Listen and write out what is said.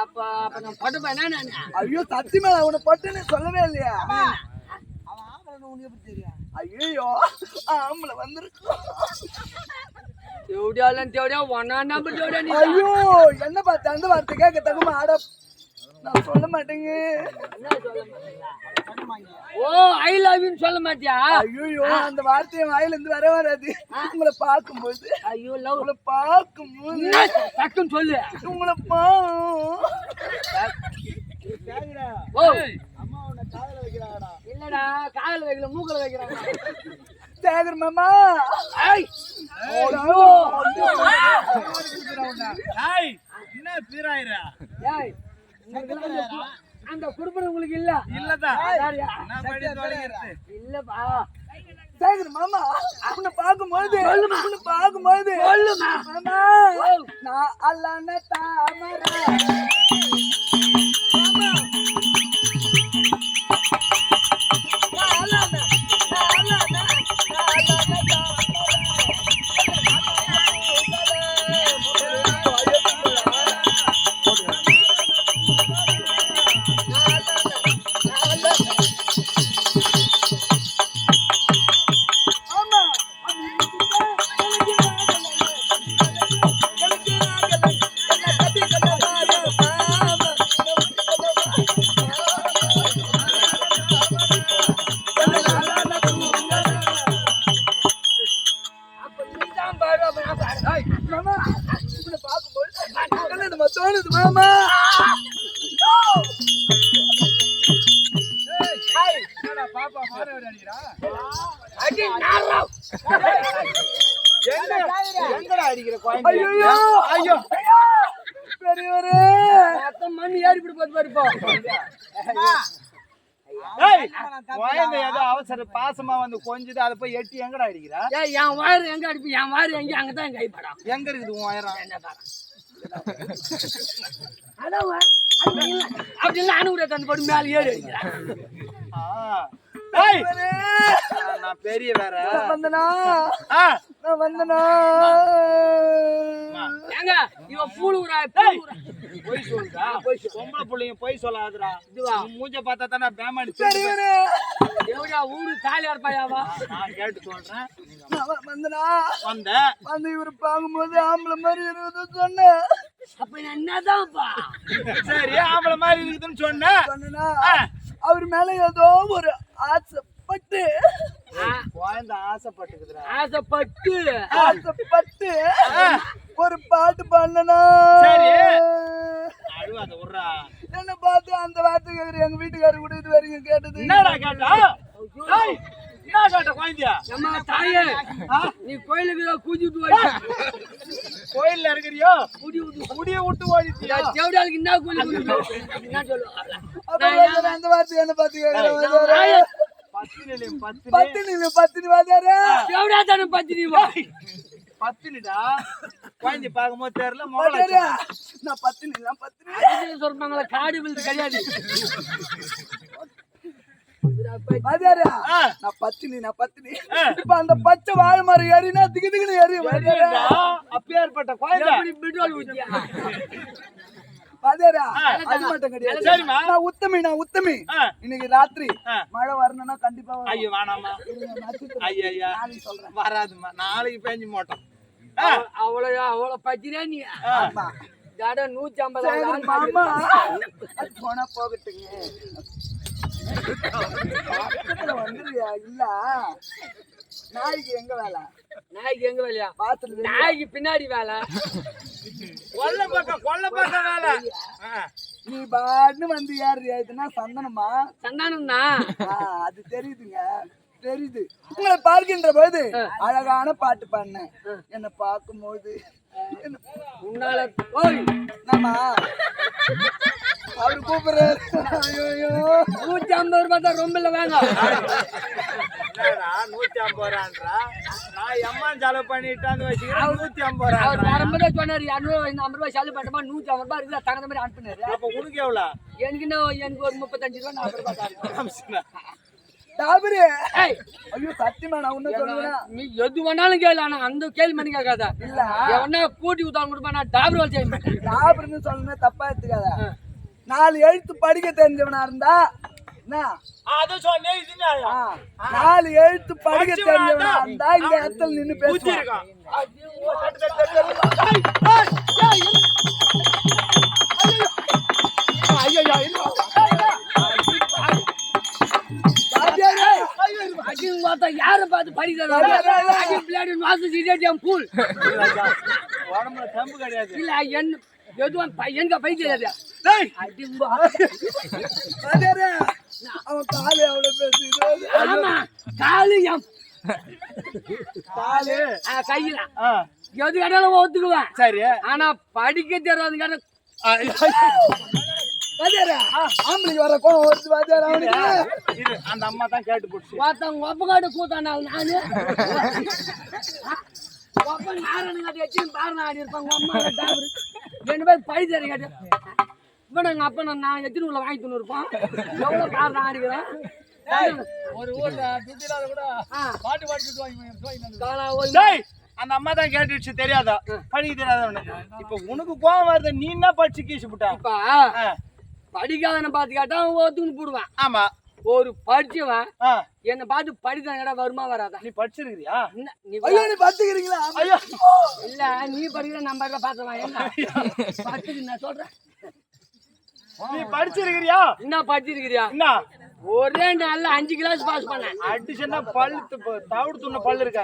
அப்ப நான் பட்டுப்பேன் நான். ஐயோ சத்தியமா உன்னை பட்டுன்னு சொல்லவே இல்லையா? அவன் ஆம்பளை உனக்கு எப்படி தெரியும்? ஐயோ ஆம்பளை வந்துருக்கு. தேவடியாலும் தேவடியா ஒன்னா நம்பர் தேவடியா நீ. ஐயோ என்ன பார்த்து அந்த வார்த்தை கேட்க தகுமா? ஆட நான் சொல்ல மாட்டேங்க. என்ன சொல்ல மாட்டீங்களா? ஓ ஐ லவ் யூ சொல்ல மாட்டியா? ஐயோ அந்த வார்த்தை வாயில இருந்து வராது. உங்களை பார்க்கும்போது ஐயோ லவ் உங்களை பார்க்கும்போது டக்குன்னு சொல்லு. உங்களை ஓ அம்மா உன்னை காதல வைக்கிறாடா. இல்லடா காதல வைக்கல மூக்கல வைக்கிறாங்க. சேகர் மாமா என்ன பீராயிரா? ஏய் அந்த குடும்பம் உங்களுக்கு இல்ல இல்லதான் இல்லப்பா. சேகர் மாமா உன்னை பார்க்கும்போது உன்னை பார்க்கும்போது மாமா நான் அல்லான தாமரை தோணுது மாமா. பாப்பா மாற அடிக்கிறா. எங்கடா அடிக்கிற குழந்தை? ஐயோ ஐயோ பெரியவரே மண்ணு ஏறி போட்டு பார்த்து பாருப்போ. குழந்தை ஏதோ அவசர பாசமா வந்து கொஞ்சது அதை போய் எட்டி எங்கடா அடிக்கிறா? ஏய் என் வயிறு எங்க அடிப்பு? என் வயிறு எங்க? அங்கதான் என் கைப்படம். எங்க இருக்குது உன் உயரம்? என்ன பாரு அதான் அப்படி இல்லை அணுகுற தந்து போட்டு மேலே ஏறி அடிக்கிறேன். நான் பெரிய வேற வந்தனா நான் வந்தனா ஏங்க இவன் பூளுறா போய் சொல்றா. பொம்பளை பிள்ளைங்க போய் சொல்லாதுடா. மூஞ்ச பார்த்தா தானே பேமாடி எவ்வளோ ஊரு தாலியா இருப்பாயாவா? நான் கேட்டு சொல்றேன். வந்தனா வந்த வந்து இவரு பார்க்கும்போது ஆம்பளை மாதிரி இருந்தது சொன்னேன். அப்ப என்னதான்ப்பா? சரி ஆம்பளை மாதிரி இருக்குதுன்னு சொன்னா அவர் மேல ஏதோ ஒரு ஆசைப்பட்டு குழந்தை ஆசைப்பட்டுக்குதுடா. ஆசைப்பட்டு ஒரு பாட்டு பண்ணனா. சரி அழுவாத விட்றா. என்ன பார்த்து அந்த வார்த்தைக்கு எங்க வீட்டுக்காரர் கூட இது வரைக்கும் கேட்டது. என்னடா கேட்டா? என்ன கேட்ட குழந்தையா? அம்மா தாயே நீ கோயிலுக்கு கூட்டிட்டு கோயில்ல இருக்கிறியோ? முடிய விட்டு ஓடிட்டியா? தேவடாளுக்கு என்ன கூலி என்ன சொல்லுவாங்க? அந்த வார்த்தை என்ன பார்த்து கேட்கறேன். பத்தினி வாதாரு தேவடா தானே பத்தினி பத்தினிடா. குழந்தை பார்க்கும்போது தெரியல. நான் பத்தினி சொல்றாங்களா? காடு விழுது கிடையாது. நான் பத்தினி இப்ப அந்த பச்சை வாழை மரம் ஏறினா திக்கு திக்குன்னு ஏறியும். அப்பேற்பட்ட குழந்தை பெட்ரோல் ஊத்தியா? அது மட்டும் கிடையாது. நான் உத்தமி. இன்னைக்கு ராத்திரி மழை வரணும்னா கண்டிப்பா ஐயோ வேணாமா. ஐயா சொல்றேன் வராதுமா. நாளைக்கு பேஞ்சு மாட்டோம். அவ்வளவு பத்தினா நீ 150 மாமா போனா போகட்டுங்க. வந்துருவியா? இல்ல நாய்க்கு எங்க வேலை? நாய்க்கு எங்க வேலையா? பாத்துல நாய்க்கு பின்னாடி வேலை. கொல்ல பக்கம் வேலை. நீ பாட்டு வந்து ஏறுனா சந்தனமா? சந்தானம் தான். அது தெரியுதுங்க. தெரியுது. உங்களை பார்க்கின்ற போது அழகான பாட்டு பாடினேன். என்ன பார்க்கும்போது உன்னால ஓய் நாமா அவரு கூப்பிடுறாரு. 150 ரூபாய் தான் ரொம்ப இல்ல வேங்க. 150 ரூபான்றா? நான் எம்மான் செலவு பண்ணிட்டான்னு வச்சுக்கிறேன். 150 ரூபா அவர் வரும்போதே சொன்னாரு 250 ரூபாய் செலவு பண்ணமா 150 ரூபாய் இருக்குல்ல தகுந்த மாதிரி அனுப்புனாரு. அப்ப உனக்கு எவ்வளவு? எனக்கு ஒரு 35 ரூபாய் 40 ரூபாய் தான். டாபரு ஏய், ஐயோ சத்தியமா நான் உன்ன சொல்லுவேன் நீ எது வேணாலும் கேளு, ஆனா அந்த கேள்வி பண்ணி கேட்காத. இல்ல எவனா கூட்டி ஊத்தாலும் கொடுப்பா, நான் டாபர் வச்சு செய்ய மாட்டேன். டாபர்னு சொல்லணும் தப்பா எடுத்துக்காத 4 எழுத்து படிக்க தெரிஞ்சவனா இருந்தா என்ன அது சொன்னே இது நியாயம். 4 எழுத்து படிக்க தெரிஞ்சவனா இருந்தா இந்த இடத்துல நின்னு ஊத்தி பேசுவான் இருக்கான். அடின்னு பார்த்தா யாரை பார்த்து படிக்கிறாங்க? அடி பிள்ளையாடி வாசல் சீரியஸ் பூல். உடம்புல தெம்பு கிடையாது. இல்ல என்ன எதுவும் எங்க பைத்தியம் டேய், பாத்தியாரு? அவன் காலு எவ்வளவு பேசுது ஆமா காலு என் காலு. கையில ஆ, எது வேணாலும் ஒத்துக்குவேன். சரி. ஆனா படிக்க தெரியாதுங்க. பாத்தியாரு? ஆம்பளைக்கு வர கோவம் வருது பாத்தியாரு அவனுக்கு இரு, அந்த அம்மா தான் கேட்டு போச்சு. ஒருத்தவங்க ஒப்பக்காட்டு கூத்தாண்டாள் நானு. ஒப்ப நாராயண காட்டி வச்சு பாருங்க ஆடி இருப்பாங்க. அம்மா டாபரு 2 பேர் பழி தர கேட்டு இவன் எங்க அப்பா நான் எத்தனை உள்ள வாங்கி தூணு இருப்பான். எவ்வளவு பாருங்க ஆடிக்கிறேன். ஒரு ஊர்ல துட்டிலாத கூட பாட்டு பாட்டு வாங்கி. டேய், அந்த அம்மா தான் கேட்டுச்சு தெரியாதா? படிக்க தெரியாதவனு. இப்ப உனக்கு கோவம் வருது, நீ என்ன படிச்சு கீச்சு புட்டா? இப்ப படிக்காதன பார்த்து கேட்டா அவன் ஒத்துக்குன்னு போடுவான். ஆமா. ஒரு படிச்சவன் ஆ, என்ன பார்த்து படித்தான் கேட்டா வருமா வராதா? நீ படிச்சிருக்கிறியா? என்ன நீ ஐயோ நீ பாத்துக்கிறீங்களா ஐயோ, இல்ல நீ படிக்கிற நம்பர்ல பாத்துவான். என்ன படிச்சுக்கு நான் சொல்றேன். நீ படிச்சிருக்கிறியா? என்ன படிச்சிருக்கிறியா? என்ன ஒரே நாள்ல 5 கிளாஸ் பாஸ் பண்ணேன். அடிச்சுன்னா பல்லு தவிடு துண்ண பல்லு இருக்காது.